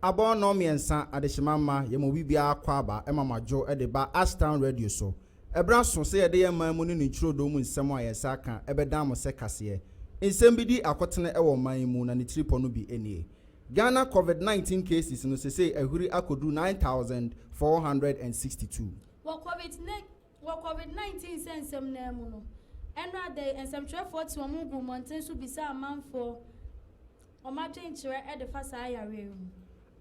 Abo no miensa adeshimama yemo bibia kwaba emamajo edeba Ashtown Radio so. Ebra so se yede yema mu ni ntro do mu nsem a yesa ka ebeda mo se kase. Nsem bi di akotene ewo man mu na ne tripo no bi enie. Ghana COVID-19 cases no se ehuri akodu 9,462. COVID-19 sensem na mu no. Enra de ensem 1240 omu gu monten so bisa amanfo. Omatwenkyere edefa sa ayare mu.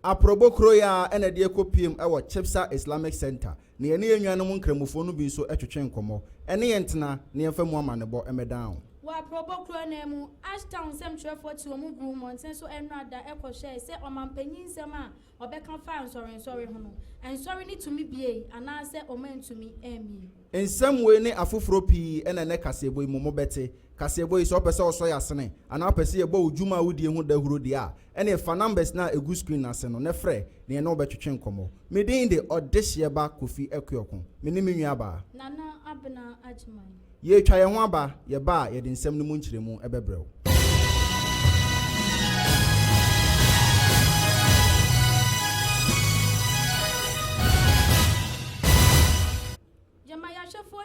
Aprobo kroya ene de ekopiem ewo Chipsa Islamic Center na ye ne enwanom nkramofo no bi so etwetwe nkomo ene yentena ne yemfa mu amanebo emedan wa aprobo kro na mu Ashtown Series 1240 omu group monten so enrada ekwohye se omampanyin nsem a obeka fa nsori hono ensori ni tumi bie ana se omantumi emi ensem we ne afoforo pi ene ne kasebo imomo bete kasebo iso pese oso yasene ana pese yebo ujuma wudie hu dahuro dia ene fa numbers na egu screen na se no ne frɛ ne no betwetwe nkomo medin de odehye ba kofi akuokon meni menwa ba nana abna ajman ye twa ye ho aba ye ba ye de nsem no mu nkyiremu ebebrew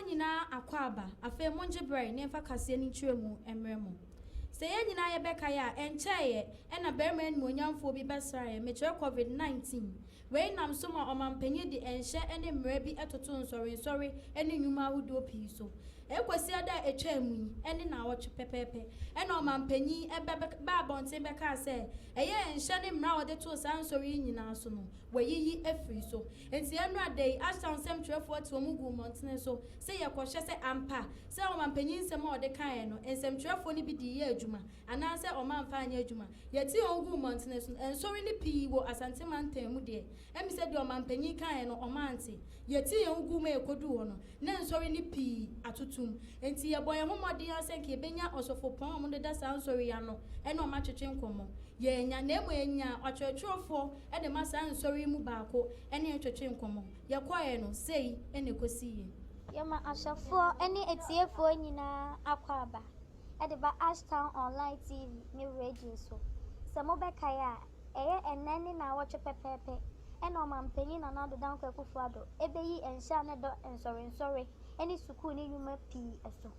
nyina akwaba afa monje brai ne fa kase ni twemu emremu se ye nyina ye beka ya encheye ena berman mu onyamfo bi besrae me chere COVID-19 we nam so ma omampanyi di enhye ene mre bi etoto nsori ene nyuma wudo pi so ekwesi ada etwemu ene na woche pepepe ena omampanyi ba bonte beka se eye enhye ne mra wode to sansori nyina so no weyiyi efri so enti enu adai Ashtown Series 1240 omugu montene so se ye kwhye se ampa se omampanyi nsem ode kan no ensem 1240 ni bi di ye adwuma ana se omamfa anya adwuma yeti omugu montene so ensori ni pi wo asante mantam mu de emi se de omampanyi kan no omante yeti omugu ma ekodu ho no na ensori ni pi atutum enti ye boye homode ya se ke benya osofo pon mo de da sansori ya no ena omachwetwe nkomo ye nya na emu enya ochwechwofo e de masa nsori mu baako ene etwetwe nkomo ye kwae no sei ene kosiye yema ashafo ene etiefo nyina akwaba e de ba Ashtown online TV ni radio so se mo beka ya eye enani na woche pepepe ene o mampanyi na nado dan kwakufu ado ebeyi ensha ne do nsori ene sukuu ni nyuma pi eso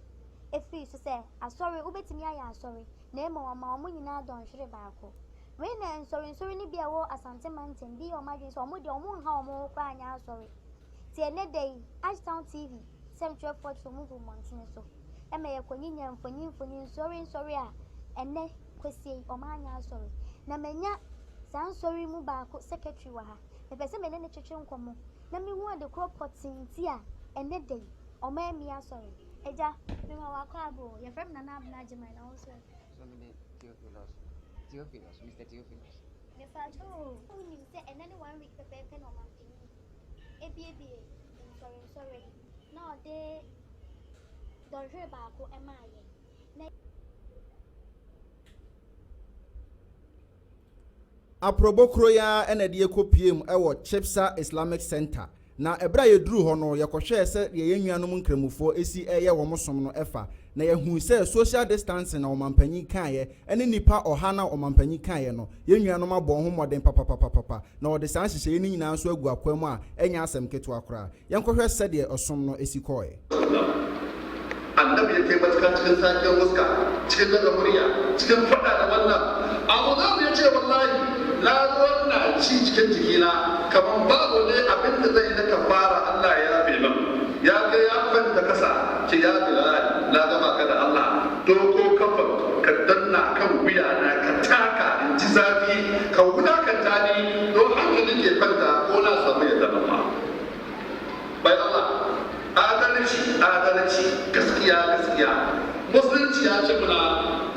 efi so se asori ubetimi aya asori na ema wama omu nyina don hwere baako we na nsori ni bia wo asante mountain bi o madwe so omu de omu nha omu kwa anya asori ti ene dey Ashtown TV 71240 omu gu mountain so ema ye konyinya mfonyi nsori a ene kwesi o ma anya asori na menya sansori mu baako secretary wa ha pese me ne twetwe nkomo na me hu ade crop potin ti a ene dey o ma emi asori eja me ma wa kwa abo ye frem na na abna jema na wo so Theophilus, Mr. Theophilus. The father, who knew say, and then 1 week the paper no man. Sorry. No, they don't hear about who am I. Aprobo kroya ene de ekopiem ewo Chipsa Islamic Center na ebra ye duru ho no ye kohwe se ye yennuanom nkramufo esi eye wo mosom no efa na ye hu se social distancing na omampanyi kan ye ene nipa oha na omampanyi kan ye no yennuanom abon ho moden papa na ode san hye ni nyina so agu akwam a enya asem keto akora ye nkohwe se de osom no esi koe annabi ya kai matakan cikin sakin wuska cikin daga murya cikin fada da wannan abu za mu yace wallahi na wannan ci cikin jikina kaman babu ne abin da zai na kafara Allah ya yafe min ya ga ya fanta kasa ce ya bilal na gama ka da Allah doko kafa ka danna kan wuya na ka taka in ji zafi ka wulakanta ni don hankalin ke fanta ko na samu ya zama bai Allah adalci gaskiya musulunci ya ce muna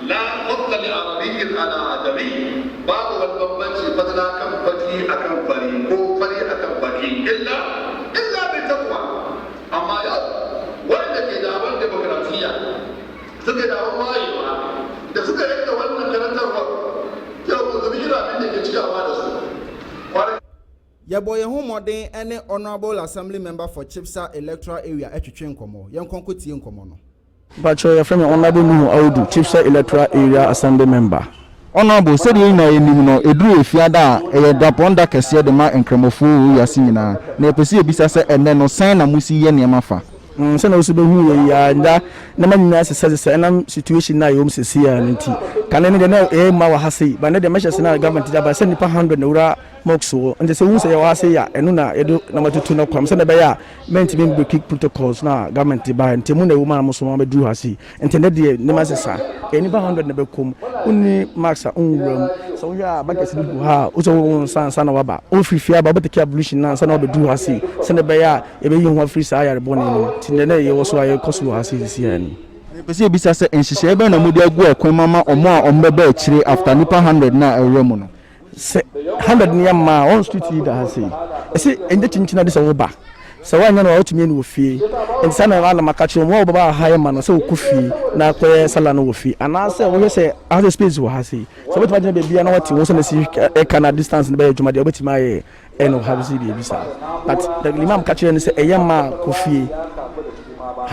la fadla li arabiyyin ala adami babu wani bambanci fadla kan baki akan fari ko fari akan baki illa bi taqwa amma yau wanda ke da awon demokratiya suke da awon wayewa da suka yanka wannan karantarwa yau ku zubi abin da ke cikawa da su Yeboye Homoden ene honorable assembly member for Chipsa electoral area etwetwe nkomo yenkonko tie nkomo no Bacho ya frame honorable Nuhu Audu Chipsa electoral area assembly member honorable said you know edru efiada e daponda kese de ma enkramofo yase nyina na epese ebisa se enne no san na musi ye niam afa se na oso be hu ya nda na manyina se enam situation na yom se sia nti kan ne de na e ma wa hase ba ne de measures na government ja ba se nipa 100 na ura moxo nti se hu se ya wa hase ya enu na edo na matutu na kwam se na be ya menti be kick protocols na government ba nti mu na wo ma so ma be dru hase nti ne de ne ma sesa e nipa 100 na be kom unni maxa unwuram so ya ba kesi du ha o so won san na waba o frifia ba beteke ablution na san na be dru hase se ne be ya e be yi ho free sa ya re boni no ti ne ye wo so aye koso hase si ya ni epese ebisa se enhihye be na mudi agu akwan mama omo a ombeba akire after nipa 100 na awremu no se 100 ni ma on street leader hase ese ende chinchina de se wo ba se wanya na otumi ni wo fie ensa na na makachi mo baba ha ma no se wo kufi na kwe sala no wo fie ana se wo se as space wo hase se betima de bia na wati wo se na si e kana distance be adwuma de betima ye eno habisi bi bisa but the imam kachi ni se eyema kufi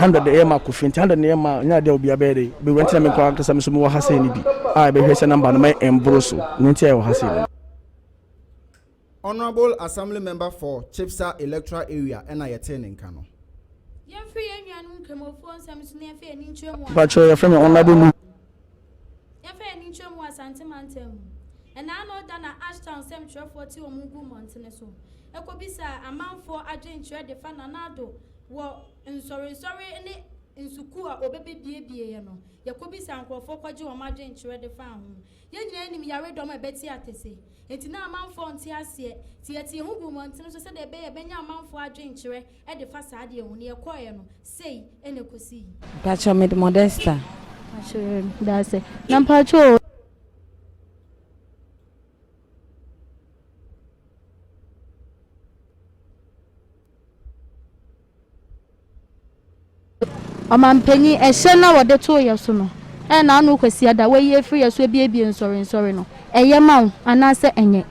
100 ema kufi 100 ema nya de obi abere be rent na me kwa kasa me so mo hase ni bi a be hwese number no me embroso nti ayo hase ni. Honorable Assembly Member for Chipsa Electoral Area and Ayatene Nkano. Ye free enwanu nkramofo nsam so na fe ani ntwemu. Pacho ya frame honorable mu. Ye fe ani ntwemu asante mantem. And I know that na Ashtown Series 40 omugu montene so. Ekobisa amanfo adwentre de fa nanado wo sorry ne nsuku a obebebie ye no. Yakobisa nkrofo kwaje wo madwentre de fa ho. Ye nyina nim yare dom ebeti atese. Enti na amanfo nti ase ti hugu montene so se de be ye benya amanfo adwentre e de fa saade hu ne yekoye no sei ene kosi. Pacho med modesta. Pacho that's it. Na pacho Omampenyi ehye na wode to yeso no e na anu kwasi ada we ye free yeso ebiebie nsori no eye ma wo anase enye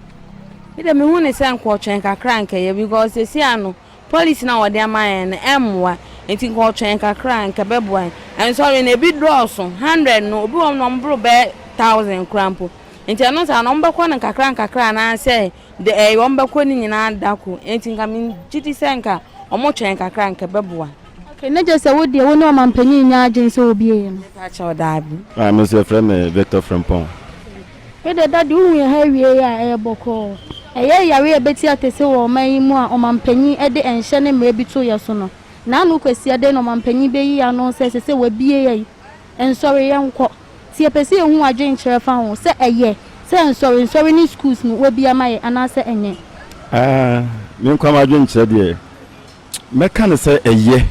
ide me hu ne se nko twen kakra nke ye because esi anu police na wode amaye na emwa enti nko twen kakra nke beboan ensori na ebi drosso 100 no obi won no mbro be 1000 krampo enti anu sa no mbekọ na kakra na se de won mbekọ ni nyina dako enti nka min jiti se nka omo twen kakra nke beboan. Okay, na just wo de wo no mampanyi nya agin so obi e no. Pacho dabi. I'm your friend Victor from Pon. We de daddy hu ye ha wie ya e boko. Eye yare e beti atese wo man mu a omampanyi e de enhye ne mra bi to ye so no. Na anu kwasi ade no mampanyi be yi ano se we bie ye. Ensori ye nko. Ti epese hu agin kire fa ho se eye. Se ensori ni schools no we bia maye anase enye. Me nkwa ma agin kire de. Meka ne se eye.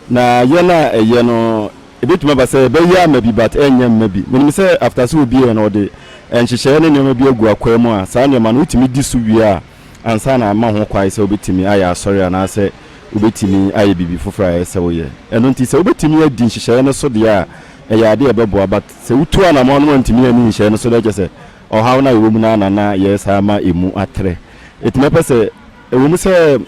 Na yena eye no ebetuma ba se be ya mabi but enya mabi menim se after so obi e no de enhyehyɛ ne nyoma bi agu akwa mu a saa nyoma no utimi di so wi a ansa na ma ho kwai se obetimi aya asɔre ana se obetimi aye bibi foforo aye se woye eno nti se obetimi adi nhyehyɛ ne so de a ɛyɛ ade ɛbɛboa but se utu ana ma no ntimi ani nhyehyɛ ne so de gye se ɔhaw na ewo mu na ye saa ma emu atre etime pese ewo mu se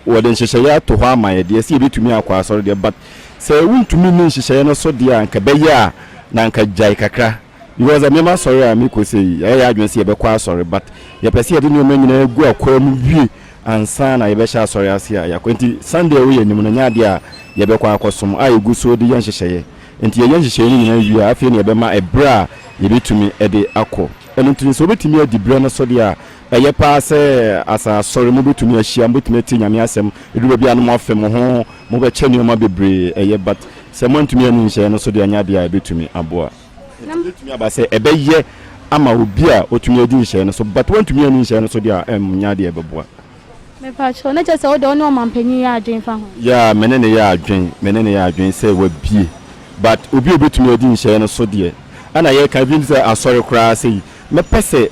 wode nhyehyɛ ya to ho amaye de se ebetumi akwa asɔre de but se wuntumi ni nhyehyɛ no so de a nka bɛyɛ a na nka jai kakra because a mema sorry a me ko sei ya adwen se ye bekwa asɔre but ye pese ye de no manyina egu akwa mu wie ansa na ye be sha asɔre ase a ya kwenti Sunday we yenim no nya de a ye bekwa akosom a egu so de ye nhyehyɛ enti ye nhyehyɛ ni nyina wie a afie ne ye be ma ebra ye betumi e de akɔ eno ntini so betumi adi bra no so de a eye pa se asa sorry mo betumi ahia mo betumi ati nyame asem edu bia no mo afem ho mo be che nneoma bebre eye but se mo ntumi ani nhye no so de anya de a betumi aboa betumi aba se ebe ye ama obi a otumi adi nhye no so but won ntumi ani nhye no so de a nya de ebeboa me pa cho na je se wo de ono mampanyi ya adwen fa ho ya menene ya adwen se wa bie but obi obetumi adi nhye no so de ana ye ka bi se asori kra se me pese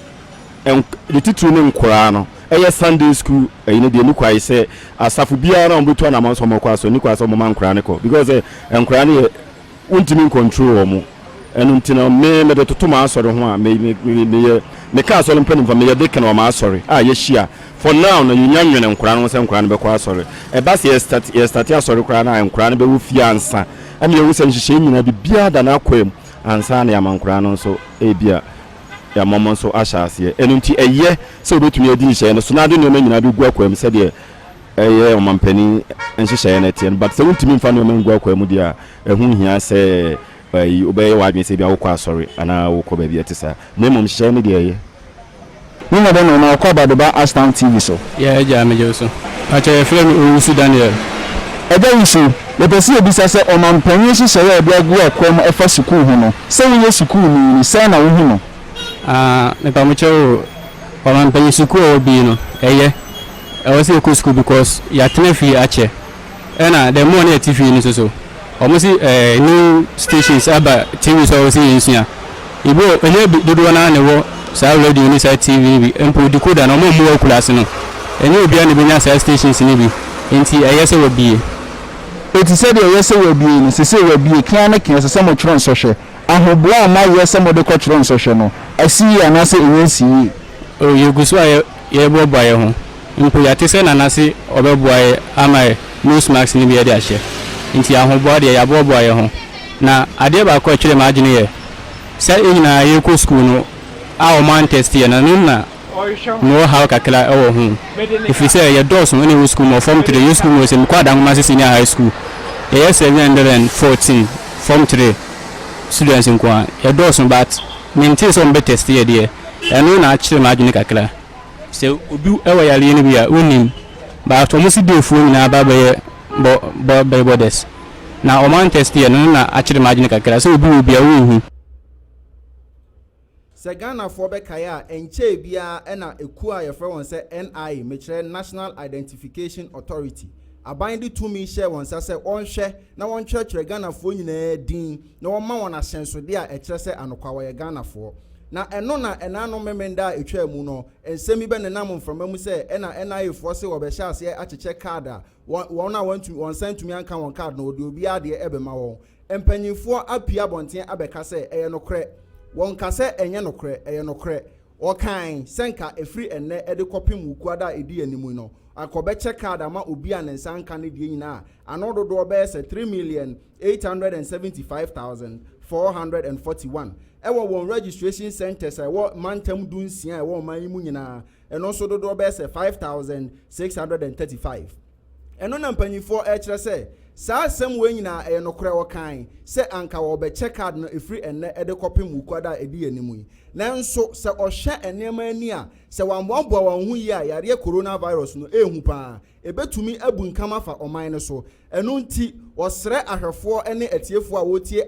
the titru ne nkora no eye Sunday school ene de nikwa ise asafu bia na mbetu na manso mokwa so nikwa so mama nkora ne ko because nkora ne untimi control omo enu ntina me de totoma asori ho a me ka asori mpani fa me ye de kana ma asori a ye hia for now na nyanwene nkora no se nkora ne be kwa asori e ba se ye start asori kora na nkora ne be wo fie ansa am ye wo se nhyehyɛ nyina bibia da na akwam ansa na ya mankora no so e bia ya mama so ahyase enu nti eye se obetumi adi nhye no so na ade no nyina do gu akwam se de eye omampani nhyehyɛ na tie but se wontumi mfa no gu akwam dia ehu hia se obeye wadwe se bia wokɔ asɔre ana wokɔ ba bia tisa na mom hyɛ ne de eye ni mo de no na wokɔ ba de ba Ashtown TV so yeah ja me jo so acha frame Owusu Daniel Eja Owusu le pesi ebisa se omampani hyehyɛ bia gu akwam efa sukuu ho no se wo sukuu ni se na wo hu no me pa mo chewo omampani sukuu obi no eye I was at school because ya tenefi ache ena the more na TV ni so almost new stations aba TV so was in sia ibo ele dodo na ne wo sa radio ni sa TV bi empo decoder na mo mo class no eni obi an be nya sa stations ni bi enti ayese wo bi eti se de ayese wo bi ni se wo bi kan na kan se mo tron so hwe ahoboa ma yese mo de ko tron so hwe no asi ana se ensi o yeguso ye bo ba ye ho mpo ya te se na nase obeboaye amae nose mask ni bi de ahye nti ahoboa de ya boboaye ho na ade ba ko twere ma agene ye se enyina ye ko school no a o man test ye na no how kakla e wo ho if you say ye dos no ni school mo form 3 school mo se mko adan ma se senior high school ye 714 form 3 students in kwa ye dos no but ninti so mbe test ye de eno na akire ma agene kakla se obi ewa yale ni bia onim ba to mo si de fu na ba be borders na o man test ye no na akire magine kakra se obi bia wo hu se Ghana for be kaya enche bia na eku a yefre won se NI mekire National Identification Authority abandi to me share won se onhwe na won kyerɛkyerɛ Ghana for nyina din na won ma won ahyensode a ɛkyerɛ se anokwa wo ye Ghana for na eno na enano memenda etwa mu no ensemi be ne nam mframa mu se ena NIA fo se wo be hya ase acheche card a won na won sentumi anka won card no de obi ade ebe ma won empanyimfo apia bonten abeka se eye nokre won ka se enye nokre eye nokre o kan senka efri enne ede kopim ukuada edi animu no akobe check card ama obi anensa anka ne die nyina anododo be se 3,875,441 ewo won registration centers ewo mantam dunsia ewo manyimu nyina eno so dodo be se 5,635 eno na mpanyifo kire se saa asem we nyina enokore wo kan se anka wo be check card no efri enne ede kopim ukwada edi animu yi nanso se ohye enema ani a se wanboabo wanhu yi a yare coronavirus no ehu pa ebetumi abunkama fa oman ne so eno nti osre ahwefo ene etiefo a wotie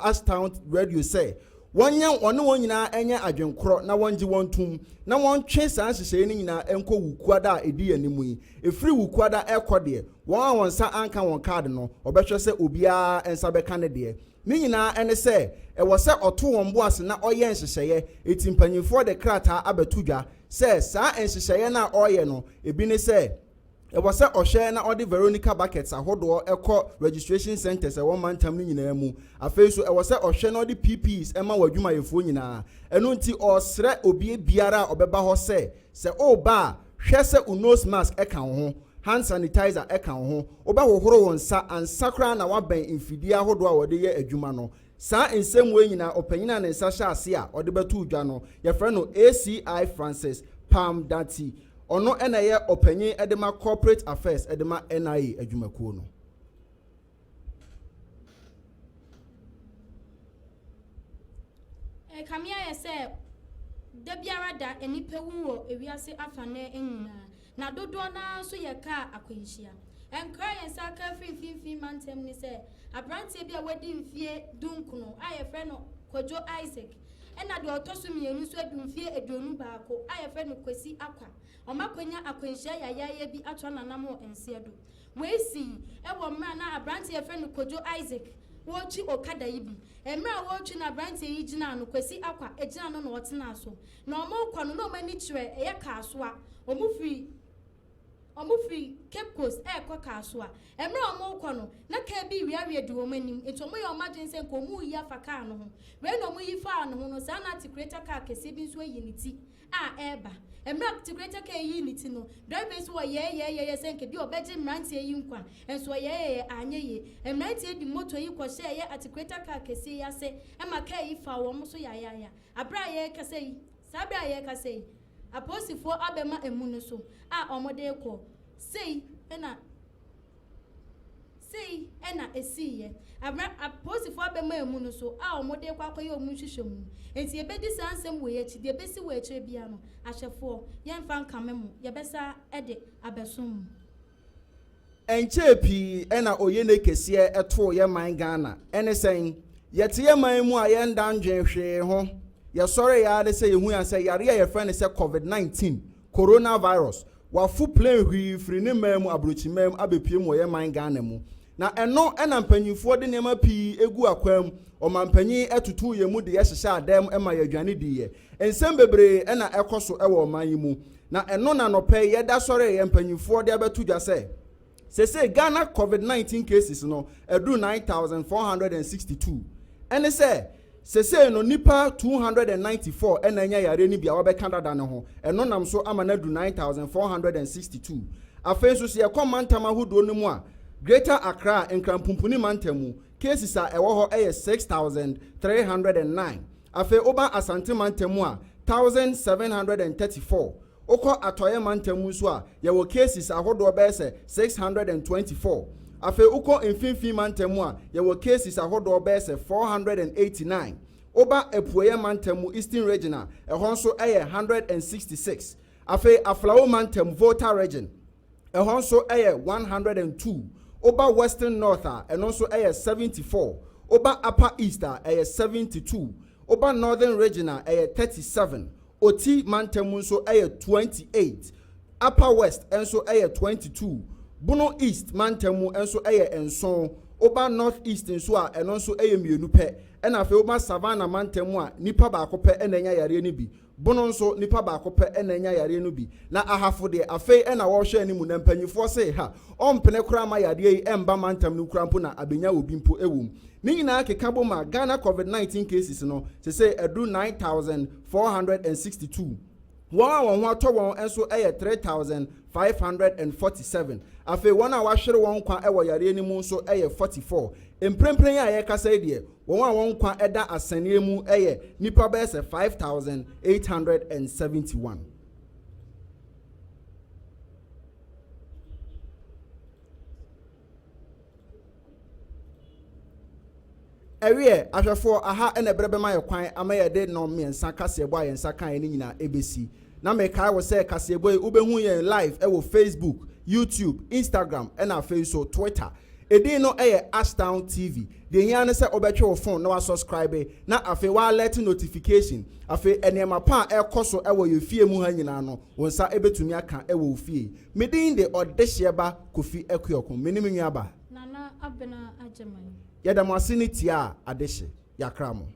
Ashtown radio say wonya one wonyina enye adwenkoro na wonji wontum na wontwe saa hyehyɛ ni nyina enko wukuada edi animu yi efri wukuada ekode won sa anka won card no obehwe se obia ensa beka ne de ni nyina ene se ewo se oto won boase na oye nhyehyɛ etimpanyimfo de krata abetudwa se saa nhyehyɛ na oye no ebi ne se ewo se ohwe na odi Veronica buckets ahodo ekọ registration centers ewo mantam ni nyina mu afei so ewo se ohwe na odi PPs ema wadwuma yefo nyina enu nti osre obi biara obeba ho se oba hwe se nose mask eka ho hand sanitizer eka ho oba hohoro won sa ansakra na waben infidi ahodo a wode ye adwuma no saa ensem we nyina opanyina ne nsa hya ase a ode betu udwa no ye frɛ no ACI Francis Palm Dati ono ena ye opanyin edema corporate affairs edema NIA adwumakuo no kamia ye se da biara da enipa wu wo ewiase afane enuna na dodo na so ye ka akwanhia enkra ye sa ka fifi mantem ni se abrantie bia wadi mfie dunkuno aye frɛ no Kojo Isaac ena de otoso mienu so adumfie eduonu baako aye frɛ no Kwesi Akwa omakwanya akwanhia yaya bi atwa nanamo ensiedo weisi ewo mra na abrantie frɛ no Kojo Isaac wochi okada yibi emra wochi na brantie yi gina no Kwesi Akwa egina no na otena so na omokwa no na omani kire eye kaasoa omufri Cape Coast ekwa kaasoa emra omokwa no na ka bi wiawe di omanim etomo ye omagense nkomu yi afaka no ho we no mu yi fa no ho no sa na articulator car kese bi nso yi niti a eba emra articulator car yi niti no drivers wo ye senke bi obeje mrantie yi nkwa enso ye anye ye emrantie di motor yi kwose ye articulator car kese ya se ema car yi fa wo mo so ya abra ye kase yi Sabra ye ka say aposifo abema emu no so a omode ko sei ena esiye aposifo abema emu no so a omode kwa akoye omu hwehwemu enti ebedi sansem we echi de besi we echi bia no ahyefo yemfa nkamemu yebesa ede abesom enche pi ena oyene kese eto ye man Ghana ene sen yete ye man mu a yenda ndwenhwe ho ye sori ya de se yehu ya se yare ye friend se COVID-19 coronavirus wa fu plane hwi firi ne mamu abrochi mamu abepie mu ye man Ghana mu na eno ena mpanyifo de nema pi egu akwam o mampanyi etutu ye mu de ye hyehya adam ema ye adwane di ye ensem bebre ena ekoso ewo man yi mu na eno na no pe ye da sori ye mpanyifo de abetu dwa se say Ghana COVID-19 cases no edu 9,462 ene say no nipa 294 ena nya yare ni bia wa be Canada ne ho eno nam so ama na du 9,462 afen so se komantama hodo no mu a Greater Accra enkrampumpuni mantamu cases a ewo ho 6,309 afen oba Asante mantamu a 1,734 Oko atoye mantamu so a yewo cases ahodo be 624 afe uko mfimfi mantamu a yewo cases ahodo be 489 oba epuoye mantamu Eastern Regional ehon so 166 afe aflawo mantamu Volta Region ehon so 102 oba Western North ehon so 74 oba Upper East 72 oba Northern Regional 37 Oti mantamu so 28 Upper West enso 22 Bono East mantamu enso enson oba North East enso a eno so mienu pe ena fe oba Savannah mantamu a nipa ba ko pe enanya yare ni bi bono nso nipa ba ko pe enanya yare no bi na ahafo de afe ena wo hwe animu na mpanyifo se ha ompene kura ma yare yi emba mantam no kura mpo na abenya obi mpo ewum ni nyina keka bo ma Ghana COVID-19 cases no se edu 9,462 won ho ato won enso 3,547 afe won a wahwere won kwa ewo yare ni mu nso 44 emprempren ya ye kasa de won kwa eda asane mu nipa ba 5,871 ewie ahwefo aha ena brebe ma ye kwan ama ye de no miensa kase ebo ayensa kan ni nyina ebesi na me kai wo se kase ebo ubehu ye live ewo Facebook, YouTube, Instagram ena Facebook, Twitter edin no Ashtown TV de hia ne se obetwe wo phone na wa subscribe na afi wa alert notification afi enema pa ekoso ewo ye fie mu ha nyina no wonsa ebetumi aka ewo fie medin de odehye Kofi Ekuokun menim nwa ba nana abena ajeman yada mo asini tia adehye yakramo